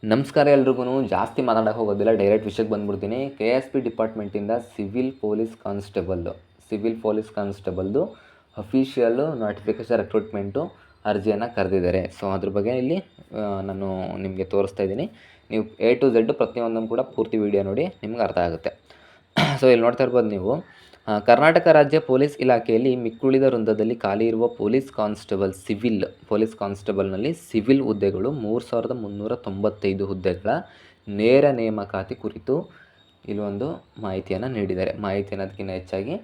ನಮಸ್ಕಾರ ಎಲ್ರಿಗೂ. ಜಾಸ್ತಿ ಮಾತಾಡೋಕೆ ಹೋಗೋದಿಲ್ಲ, ಡೈರೆಕ್ಟ್ ವಿಷಯಕ್ಕೆ ಬಂದ್ಬಿಡ್ತೀನಿ. KSP ಡಿಪಾರ್ಟ್ಮೆಂಟಿಂದ ಸಿವಿಲ್ ಪೊಲೀಸ್ ಕಾನ್ಸ್ಟೇಬಲ್ದು ಅಫಿಷಿಯಲ್ಲು ನೋಟಿಫಿಕೇಷನ್ ರಿಕ್ರೂಟ್ಮೆಂಟು ಅರ್ಜಿಯನ್ನು ಕರೆದಿದ್ದಾರೆ. ಸೊ ಅದ್ರ ಬಗ್ಗೆ ಇಲ್ಲಿ ನಾನು ನಿಮಗೆ ತೋರಿಸ್ತಾ ಇದ್ದೀನಿ. ನೀವು A to Z ಪ್ರತಿಯೊಂದನ್ನು ಕೂಡ ಪೂರ್ತಿ ವೀಡಿಯೋ ನೋಡಿ ನಿಮ್ಗೆ ಅರ್ಥ ಆಗುತ್ತೆ. ಸೊ ಇಲ್ಲಿ ನೋಡ್ತಾ ಇರ್ಬೋದು ನೀವು, ಕರ್ನಾಟಕ ರಾಜ್ಯ ಪೊಲೀಸ್ ಇಲಾಖೆಯಲ್ಲಿ ಮಿಕ್ಕುಳಿದ ವೃಂದದಲ್ಲಿ ಖಾಲಿ ಇರುವ ಸಿವಿಲ್ ಪೊಲೀಸ್ ಕಾನ್ಸ್ಟೇಬಲ್ನಲ್ಲಿ ಸಿವಿಲ್ ಹುದ್ದೆಗಳು 3395 ಹುದ್ದೆಗಳ ನೇರ ನೇಮಕಾತಿ ಕುರಿತು ಇಲ್ಲೊಂದು ಮಾಹಿತಿಯನ್ನು ನೀಡಿದ್ದಾರೆ. ಮಾಹಿತಿ ಅನ್ನೋದಕ್ಕಿಂತ ಹೆಚ್ಚಾಗಿ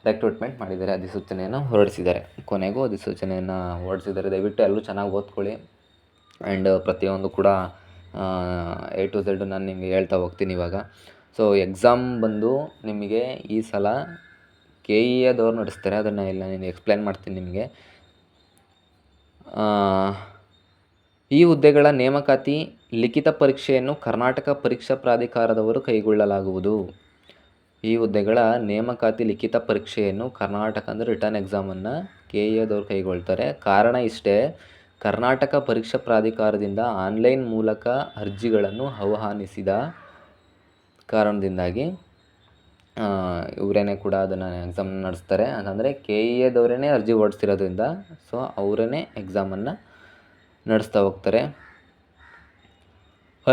ರೆಕ್ರೂಟ್ಮೆಂಟ್ ಮಾಡಿದ್ದಾರೆ, ಅಧಿಸೂಚನೆಯನ್ನು ಹೊರಡಿಸಿದ್ದಾರೆ. ಕೊನೆಗೂ ಅಧಿಸೂಚನೆಯನ್ನು ಹೊರಡಿಸಿದ್ದಾರೆ. ದಯವಿಟ್ಟು ಎಲ್ಲರೂ ಚೆನ್ನಾಗಿ ಓದ್ಕೊಳ್ಳಿ. ಆ್ಯಂಡ್ ಪ್ರತಿಯೊಂದು ಕೂಡ A to Z ನಾನು ನಿಮಗೆ ಹೇಳ್ತಾ ಹೋಗ್ತೀನಿ ಇವಾಗ. ಸೊ ಎಕ್ಸಾಮ್ ಬಂದು ನಿಮಗೆ ಈ ಸಲ KEAದವ್ರು ನಡೆಸ್ತಾರೆ. ಅದನ್ನು ಇಲ್ಲ ನಾನು ಎಕ್ಸ್ಪ್ಲೇನ್ ಮಾಡ್ತೀನಿ ನಿಮಗೆ. ಈ ಹುದ್ದೆಗಳ ನೇಮಕಾತಿ ಲಿಖಿತ ಪರೀಕ್ಷೆಯನ್ನು ಕರ್ನಾಟಕ ಪರೀಕ್ಷಾ ಪ್ರಾಧಿಕಾರದವರು ಕೈಗೊಳ್ಳಲಾಗುವುದು. ಈ ಹುದ್ದೆಗಳ ನೇಮಕಾತಿ ಲಿಖಿತ ಪರೀಕ್ಷೆಯನ್ನು ಕರ್ನಾಟಕ ಅಂದರೆ ರಿಟರ್ನ್ ಎಕ್ಸಾಮನ್ನು KEAದವ್ರು ಕೈಗೊಳ್ತಾರೆ. ಕಾರಣ ಇಷ್ಟೇ, ಕರ್ನಾಟಕ ಪರೀಕ್ಷಾ ಪ್ರಾಧಿಕಾರದಿಂದ ಆನ್ಲೈನ್ ಮೂಲಕ ಅರ್ಜಿಗಳನ್ನು ಆಹ್ವಾನಿಸಿದ ಕಾರಣದಿಂದಾಗಿ ಇವರೇನೇ ಕೂಡ ಅದನ್ನು ಎಕ್ಸಾಮ್ ನಡೆಸ್ತಾರೆ. ಅಂತಂದರೆ KEAದವರೇ ಅರ್ಜಿ ಹೊರಡಿಸಿರೋದ್ರಿಂದ ಸೊ ಅವರೇ ಎಕ್ಸಾಮನ್ನು ನಡೆಸ್ತಾ ಹೋಗ್ತಾರೆ.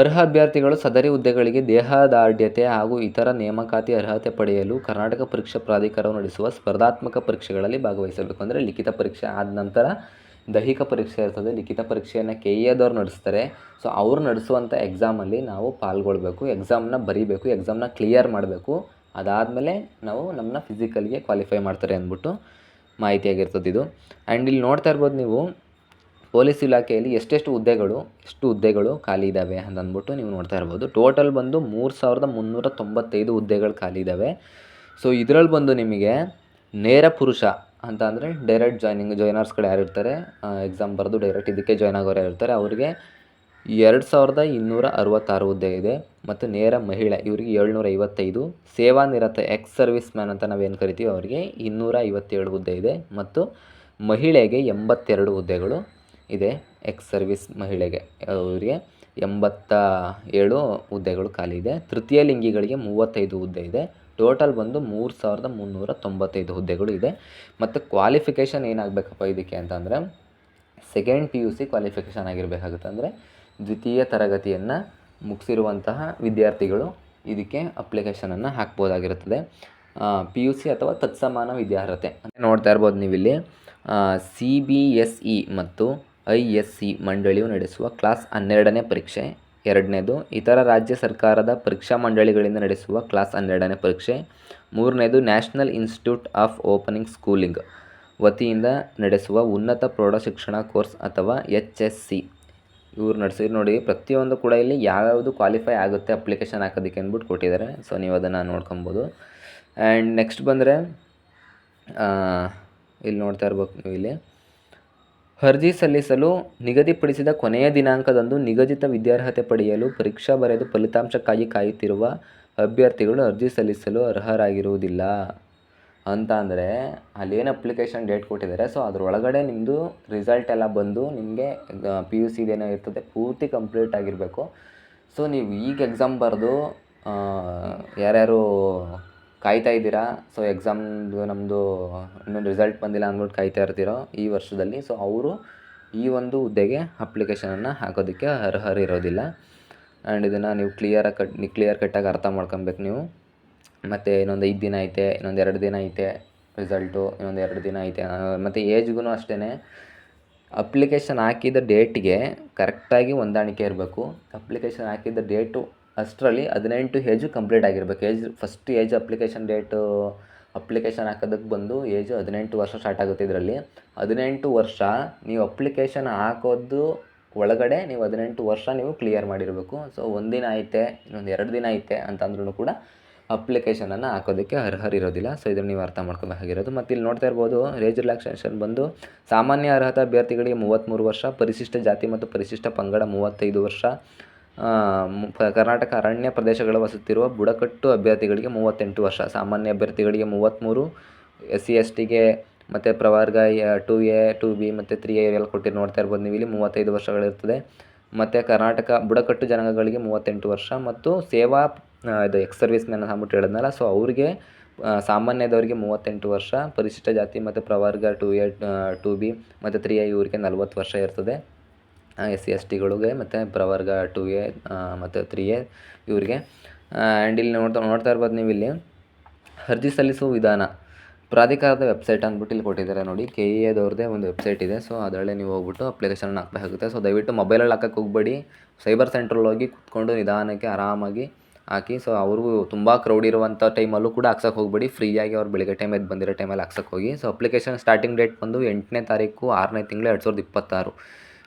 ಅರ್ಹ ಅಭ್ಯರ್ಥಿಗಳು ಸದರಿ ಹುದ್ದೆಗಳಿಗೆ ದೇಹದಾರ್ಢ್ಯತೆ ಹಾಗೂ ಇತರ ನೇಮಕಾತಿ ಅರ್ಹತೆ ಪಡೆಯಲು ಕರ್ನಾಟಕ ಪರೀಕ್ಷಾ ಪ್ರಾಧಿಕಾರವು ನಡೆಸುವ ಸ್ಪರ್ಧಾತ್ಮಕ ಪರೀಕ್ಷೆಗಳಲ್ಲಿ ಭಾಗವಹಿಸಬೇಕು. ಅಂದರೆ ಲಿಖಿತ ಪರೀಕ್ಷೆ ಆದ ನಂತರ ದೈಹಿಕ ಪರೀಕ್ಷೆ ಇರ್ತದೆ. ಲಿಖಿತ ಪರೀಕ್ಷೆಯನ್ನು KEAದವ್ರು ನಡೆಸ್ತಾರೆ. ಸೊ ಅವ್ರು ನಡೆಸುವಂಥ ಎಕ್ಸಾಮಲ್ಲಿ ನಾವು ಪಾಲ್ಗೊಳ್ಬೇಕು, ಎಕ್ಸಾಮ್ನ ಬರೀಬೇಕು, ಎಕ್ಸಾಮ್ನ ಕ್ಲಿಯರ್ ಮಾಡಬೇಕು. ಅದಾದಮೇಲೆ ನಾವು ನಮ್ಮನ್ನ ಫಿಸಿಕಲ್ಗೆ ಕ್ವಾಲಿಫೈ ಮಾಡ್ತಾರೆ ಅಂದ್ಬಿಟ್ಟು ಮಾಹಿತಿಯಾಗಿರ್ತದೆ ಇದು. ಆ್ಯಂಡ್ ಇಲ್ಲಿ ನೋಡ್ತಾ ಇರ್ಬೋದು ನೀವು, ಪೊಲೀಸ್ ಇಲಾಖೆಯಲ್ಲಿ ಎಷ್ಟು ಹುದ್ದೆಗಳು ಖಾಲಿ ಇದ್ದಾವೆ ಅಂತಂದ್ಬಿಟ್ಟು ನೀವು ನೋಡ್ತಾ ಇರ್ಬೋದು. ಟೋಟಲ್ ಬಂದು 3395 ಹುದ್ದೆಗಳು ಖಾಲಿ ಇದ್ದಾವೆ. ಸೊ ಇದರಲ್ಲಿ ಬಂದು ನಿಮಗೆ ನೇರ ಪುರುಷ ಅಂತ ಅಂದರೆ ಡೈರೆಕ್ಟ್ ಜಾಯ್ನರ್ಸ್ಗಳು ಯಾರು ಇರ್ತಾರೆ, ಎಕ್ಸಾಮ್ ಬರೆದು ಡೈರೆಕ್ಟ್ ಇದಕ್ಕೆ ಜಾಯ್ನ್ ಆಗೋರು ಯಾರು ಇರ್ತಾರೆ, ಅವರಿಗೆ 2266 ಹುದ್ದೆ ಇದೆ. ಮತ್ತು ನೇರ ಮಹಿಳೆ ಇವರಿಗೆ 755, ಸೇವಾ ನಿರತ ಎಕ್ಸ್ ಸರ್ವಿಸ್ ಮ್ಯಾನ್ ಅಂತ ನಾವೇನು ಕರಿತೀವಿ ಅವರಿಗೆ 257 ಹುದ್ದೆ ಇದೆ. ಮತ್ತು ಮಹಿಳೆಗೆ 82 ಹುದ್ದೆಗಳು ಇದೆ. ಎಕ್ಸ್ ಸರ್ವಿಸ್ ಮಹಿಳೆಗೆ ಅವರಿಗೆ 87 ಹುದ್ದೆಗಳು ಖಾಲಿ ಇದೆ. ತೃತೀಯ ಲಿಂಗಿಗಳಿಗೆ 35 ಹುದ್ದೆ ಇದೆ. ಟೋಟಲ್ ಬಂದು 3395 ಹುದ್ದೆಗಳು ಇದೆ. ಮತ್ತು ಕ್ವಾಲಿಫಿಕೇಷನ್ ಏನಾಗಬೇಕಪ್ಪ ಇದಕ್ಕೆ ಅಂತಂದರೆ ಸೆಕೆಂಡ್ PUC ಕ್ವಾಲಿಫಿಕೇಷನ್ ಆಗಿರಬೇಕಾಗುತ್ತೆ. ಅಂದರೆ ದ್ವಿತೀಯ ತರಗತಿಯನ್ನು ಮುಗಿಸಿರುವಂತಹ ವಿದ್ಯಾರ್ಥಿಗಳು ಇದಕ್ಕೆ ಅಪ್ಲಿಕೇಶನನ್ನು ಹಾಕ್ಬೋದಾಗಿರುತ್ತದೆ. PUC ಅಥವಾ ತತ್ಸಮಾನ ವಿದ್ಯಾರ್ಹತೆ ನೋಡ್ತಾ ಇರ್ಬೋದು ನೀವಿಲ್ಲಿ. CBSE ಮತ್ತು ISC ಮಂಡಳಿಯು ನಡೆಸುವ ಕ್ಲಾಸ್ 12ನೇ ಪರೀಕ್ಷೆ. ಎರಡನೇದು ಇತರ ರಾಜ್ಯ ಸರ್ಕಾರದ ಪರೀಕ್ಷಾ ಮಂಡಳಿಗಳಿಂದ ನಡೆಸುವ ಕ್ಲಾಸ್ 12ನೇ ಪರೀಕ್ಷೆ. ಮೂರನೇದು national institute of opening schooling ವತಿಯಿಂದ ನಡೆಸುವ ಉನ್ನತ ಪ್ರೌಢಶಿಕ್ಷಣ ಕೋರ್ಸ್ ಅಥವಾ HSC ಇವ್ರು ನಡೆಸಿದ್ರು. ನೋಡಿ ಪ್ರತಿಯೊಂದು ಕೂಡ ಇಲ್ಲಿ ಯಾವ್ಯಾವುದು ಕ್ವಾಲಿಫೈ ಆಗುತ್ತೆ ಅಪ್ಲಿಕೇಶನ್ ಹಾಕೋದಕ್ಕೆ ಅಂದ್ಬಿಟ್ಟು ಕೊಟ್ಟಿದ್ದಾರೆ. ಸೊ ನೀವು ಅದನ್ನು ನೋಡ್ಕೊಬೋದು. ಆ್ಯಂಡ್ ನೆಕ್ಸ್ಟ್ ಬಂದರೆ ಇಲ್ಲಿ ನೋಡ್ತಾ ಇರ್ಬೇಕು ನೀವು, ಇಲ್ಲಿ ಅರ್ಜಿ ಸಲ್ಲಿಸಲು ನಿಗದಿಪಡಿಸಿದ ಕೊನೆಯ ದಿನಾಂಕದಂದು ನಿಗದಿತ ವಿದ್ಯಾರ್ಹತೆ ಪಡೆಯಲು ಪರೀಕ್ಷಾ ಬರೆದು ಫಲಿತಾಂಶಕ್ಕಾಗಿ ಕಾಯುತ್ತಿರುವ ಅಭ್ಯರ್ಥಿಗಳು ಅರ್ಜಿ ಸಲ್ಲಿಸಲು ಅರ್ಹರಾಗಿರುವುದಿಲ್ಲ. ಅಂತ ಅಂದರೆ ಅಲ್ಲೇನು ಅಪ್ಲಿಕೇಶನ್ ಡೇಟ್ ಕೊಟ್ಟಿದ್ದಾರೆ, ಸೊ ಅದರೊಳಗಡೆ ನಿಮ್ಮದು ರಿಸಲ್ಟ್ ಎಲ್ಲ ಬಂದು ನಿಮಗೆ PUC ಇದೇನೋ ಇರ್ತದೆ ಪೂರ್ತಿ ಕಂಪ್ಲೀಟ್ ಆಗಿರಬೇಕು. ಸೊ ನೀವು ಈಗ ಎಕ್ಸಾಮ್ ಬರೆದು ಯಾರ್ಯಾರು ಕಾಯ್ತಾ ಇದ್ದೀರಾ, ಸೊ ಎಕ್ಸಾಮ್ದು ನಮ್ಮದು ಇನ್ನೊಂದು ರಿಸಲ್ಟ್ ಬಂದಿಲ್ಲ ಅಂದ್ಬಿಟ್ಟು ಕಾಯ್ತಾ ಇರ್ತೀರೋ ಈ ವರ್ಷದಲ್ಲಿ, ಸೊ ಅವರು ಈ ಒಂದು ಹುದ್ದೆಗೆ ಅಪ್ಲಿಕೇಶನನ್ನು ಹಾಕೋದಕ್ಕೆ ಅರ್ಹರಿರೋದಿಲ್ಲ. ಆ್ಯಂಡ್ ಇದನ್ನು ನೀವು ಕ್ಲಿಯರ್ ಕಟ್ಟಾಗಿ ಅರ್ಥ ಮಾಡ್ಕೊಬೇಕು ನೀವು. ಮತ್ತು ಇನ್ನೊಂದು 5 ದಿನ ಐತೆ, ಇನ್ನೊಂದು 2 ದಿನ ಐತೆ ರಿಸಲ್ಟು, ಇನ್ನೊಂದು 2 ದಿನ ಐತೆ. ಮತ್ತು ಏಜ್ಗೂ ಅಷ್ಟೇ ಅಪ್ಲಿಕೇಶನ್ ಹಾಕಿದ ಡೇಟ್ಗೆ ಕರೆಕ್ಟಾಗಿ ಹೊಂದಾಣಿಕೆ ಇರಬೇಕು. ಅಪ್ಲಿಕೇಶನ್ ಹಾಕಿದ ಡೇಟು ಅಷ್ಟರಲ್ಲಿ 18 ಏಜು ಕಂಪ್ಲೀಟ್ ಆಗಿರಬೇಕು. ಫಸ್ಟ್ ಏಜ್ ಅಪ್ಲಿಕೇಶನ್ ಹಾಕೋದಕ್ಕೆ ಬಂದು ಏಜು 18 ವರ್ಷ ಸ್ಟಾರ್ಟ್ ಆಗುತ್ತೆ. ಇದರಲ್ಲಿ 18 ವರ್ಷ ನೀವು ಅಪ್ಲಿಕೇಶನ್ ಹಾಕೋದು ಒಳಗಡೆ ನೀವು 18 ವರ್ಷ ನೀವು ಕ್ಲಿಯರ್ ಮಾಡಿರಬೇಕು. ಸೊ 1 ದಿನ ಐತೆ, ಇನ್ನೊಂದು 2 ದಿನ ಐತೆ ಅಂತಂದ್ರೂ ಕೂಡ ಅಪ್ಲಿಕೇಶನನ್ನು ಹಾಕೋದಕ್ಕೆ ಅರ್ಹರಿರೋದಿಲ್ಲ. ಸೊ ಇದನ್ನು ನೀವು ಅರ್ಥ ಮಾಡ್ಕೋಬೇಕಾಗಿರೋದು. ಮತ್ತು ಇಲ್ಲಿ ನೋಡ್ತಾ ಇರ್ಬೋದು, ಏಜ್ ರಿಲ್ಯಾಕ್ಸೇಷನ್ ಬಂದು ಸಾಮಾನ್ಯ ಅರ್ಹತಾ ಅಭ್ಯರ್ಥಿಗಳಿಗೆ 33 ವರ್ಷ, ಪರಿಶಿಷ್ಟ ಜಾತಿ ಮತ್ತು ಪರಿಶಿಷ್ಟ ಪಂಗಡ 35 ವರ್ಷ, ಕರ್ನಾಟಕ ಅರಣ್ಯ ಪ್ರದೇಶಗಳ ವಸುತ್ತಿರುವ ಬುಡಕಟ್ಟು ಅಭ್ಯರ್ಥಿಗಳಿಗೆ 38 ವರ್ಷ, ಸಾಮಾನ್ಯ ಅಭ್ಯರ್ಥಿಗಳಿಗೆ 33, SC STಗೆ ಮತ್ತು ಪ್ರವರ್ಗ 2A 2B ಮತ್ತು 3A ಇವೆಲ್ಲ ಕೊಟ್ಟಿದ್ದು ನೋಡ್ತಾ ಇರ್ಬೋದು ನೀವು. ಇಲ್ಲಿ 35 ವರ್ಷಗಳಿರ್ತದೆ. ಮತ್ತು ಕರ್ನಾಟಕ ಬುಡಕಟ್ಟು ಜನಾಂಗಗಳಿಗೆ 38 ವರ್ಷ ಮತ್ತು ಸೇವಾ ಇದು ಎಕ್ಸ್ ಸರ್ವಿಸ್ ಮ್ಯಾನ್ ಅಂದ್ಬಿಟ್ಟು ಹೇಳಿದ್ನಲ್ಲ, ಸೊ ಅವ್ರಿಗೆ ಸಾಮಾನ್ಯದವರಿಗೆ 38 ವರ್ಷ, ಪರಿಶಿಷ್ಟ ಜಾತಿ ಮತ್ತು ಪ್ರವರ್ಗ 2A 2B ಮತ್ತು 3A ಇವರಿಗೆ 40 ವರ್ಷ ಇರ್ತದೆ. SC ST ಗಳಿಗೆ ಮತ್ತು ಪ್ರವರ್ಗ 2A ಮತ್ತು 3A ಇವರಿಗೆ. ಆ್ಯಂಡ್ ಇಲ್ಲಿ ನೋಡ್ತಾ ಇರ್ಬೋದು ನೀವು ಇಲ್ಲಿ ಅರ್ಜಿ ಸಲ್ಲಿಸುವ ವಿಧಾನ. ಪ್ರಾಧಿಕಾರದ ವೆಬ್ಸೈಟ್ ಅಂದ್ಬಿಟ್ಟು ಇಲ್ಲಿ ಕೊಟ್ಟಿದ್ದಾರೆ ನೋಡಿ, KEAದವ್ರದ್ದೇ ಒಂದು ವೆಬ್ಸೈಟ್ ಇದೆ. ಸೊ ಅದರಲ್ಲೇ ನೀವು ಹೋಗ್ಬಿಟ್ಟು ಅಪ್ಲಿಕೇಶನ್ ಹಾಕಬೇಕಾಗುತ್ತೆ. ಸೊ ದಯವಿಟ್ಟು ಮೊಬೈಲಲ್ಲಿ ಹಾಕಕ್ಕೆ ಹೋಗಬೇಡಿ, ಸೈಬರ್ ಸೆಂಟ್ರಲ್ಲಿ ಹೋಗಿ ಕೂತ್ಕೊಂಡು ನಿಧಾನಕ್ಕೆ ಆರಾಮಾಗಿ ಹಾಕಿ. ಸೊ ಅವ್ರಿಗೂ ತುಂಬ ಕ್ರೌಡ್ ಇರುವಂಥ ಟೈಮಲ್ಲೂ ಕೂಡ ಹಾಕ್ಸಕ್ಕೆ ಹೋಗಬೇಡಿ, ಫ್ರೀಯಾಗಿ ಅವ್ರು ಬೆಳಗ್ಗೆ ಟೈಮ್ ಎದ್ದು ಬಂದಿರೋ ಟೈಮಲ್ಲಿ ಹಾಕ್ಸಕ್ಕೆ ಹೋಗಿ. ಸೊ ಅಪ್ಲಿಕೇಶನ್ ಸ್ಟಾರ್ಟಿಂಗ್ ಡೇಟ್ ಬಂದು 8ನೇ ತಾರೀಕು 6ನೇ ತಿಂಗಳು 2026.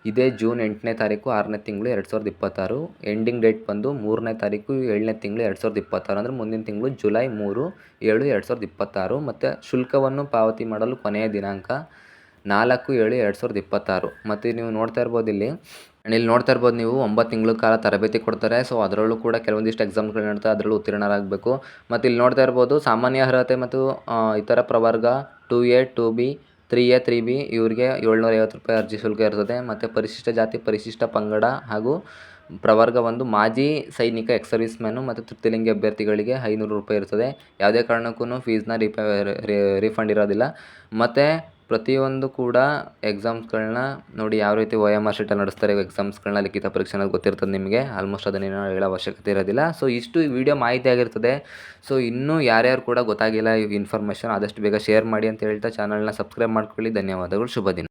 ಇದೇ ಜೂನ್ 8ನೇ ತಾರೀಕು 6ನೇ ತಿಂಗಳು 2026. ಎಂಡಿಂಗ್ ಡೇಟ್ ಬಂದು 3ನೇ ತಾರೀಕು 7ನೇ ತಿಂಗಳು 2026, ಅಂದರೆ ಮುಂದಿನ ತಿಂಗಳು ಜುಲೈ 3/7/2026. ಮತ್ತು ಶುಲ್ಕವನ್ನು ಪಾವತಿ ಮಾಡಲು ಕೊನೆಯ ದಿನಾಂಕ 4/7/2026. ಮತ್ತು ನೀವು ನೋಡ್ತಾ ಇರ್ಬೋದು ಇಲ್ಲಿ ನೋಡ್ತಾ ಇರ್ಬೋದು ನೀವು 9 ತಿಂಗಳ ಕಾಲ ತರಬೇತಿ ಕೊಡ್ತಾರೆ. ಸೊ ಅದರಲ್ಲೂ ಕೂಡ ಕೆಲವೊಂದಿಷ್ಟು ಎಕ್ಸಾಮ್ಗಳು ನಡ್ತಾರೆ, ಅದರಲ್ಲೂ ಉತ್ತೀರ್ಣರಾಗಬೇಕು. ಮತ್ತು ಇಲ್ಲಿ ನೋಡ್ತಾ ಇರ್ಬೋದು ಸಾಮಾನ್ಯ ಅರ್ಹತೆ ಮತ್ತು ಇತರ ಪ್ರವರ್ಗ 2A 2B 3A 3B ಇವರಿಗೆ 750 ರೂಪಾಯಿ ಅರ್ಜಿ ಶುಲ್ಕ ಇರ್ತದೆ. ಮತ್ತು ಪರಿಶಿಷ್ಟ ಜಾತಿ ಪರಿಶಿಷ್ಟ ಪಂಗಡ ಹಾಗೂ ಪ್ರವರ್ಗ ಒಂದು ಮಾಜಿ ಸೈನಿಕ ಎಕ್ಸ್ ಸರ್ವಿಸ್ ಮ್ಯಾನು ಮತ್ತು ತೃತೀಯಲಿಂಗಿ ಅಭ್ಯರ್ಥಿಗಳಿಗೆ 500 ರೂಪಾಯಿ ಇರ್ತದೆ. ಯಾವುದೇ ಕಾರಣಕ್ಕೂ ಫೀಸ್ನ ರೀಫಂಡ್ ಇರೋದಿಲ್ಲ. ಮತ್ತು ಪ್ರತಿಯೊಂದು ಕೂಡ ಎಕ್ಸಾಮ್ಸ್ಗಳನ್ನ ನೋಡಿ ಯಾವ ರೀತಿ OMR ಶೀಟಲ್ಲಿ ನಡೆಸ್ತಾರೆ ಎಕ್ಸಾಮ್ಸ್ಗಳನ್ನ, ಲಿಖಿತ ಪರೀಕ್ಷೆನ ಗೊತ್ತಿರ್ತದೆ ನಿಮಗೆ. ಆಲ್ಮೋಸ್ಟ್ ಅದನ್ನೇನೋ ಹೇಳೋ ಅವಶ್ಯಕತೆ ಇರೋದಿಲ್ಲ. ಸೊ ಇಷ್ಟು ವಿಡಿಯೋ ಮಾಹಿತಿ ಆಗಿರ್ತದೆ. ಸೊ ಇನ್ನೂ ಯಾರ್ಯಾರು ಕೂಡ ಗೊತ್ತಾಗಿಲ್ಲ ಈ ಇನ್ಫಾರ್ಮೇಷನ್, ಆದಷ್ಟು ಬೇಗ ಶೇರ್ ಮಾಡಿ ಅಂತ ಹೇಳ್ತಾ ಚಾನಲ್ನ ಸಬ್ಸ್ಕ್ರೈಬ್ ಮಾಡ್ಕೊಳ್ಳಿ. ಧನ್ಯವಾದಗಳು. ಶುಭ ದಿನ.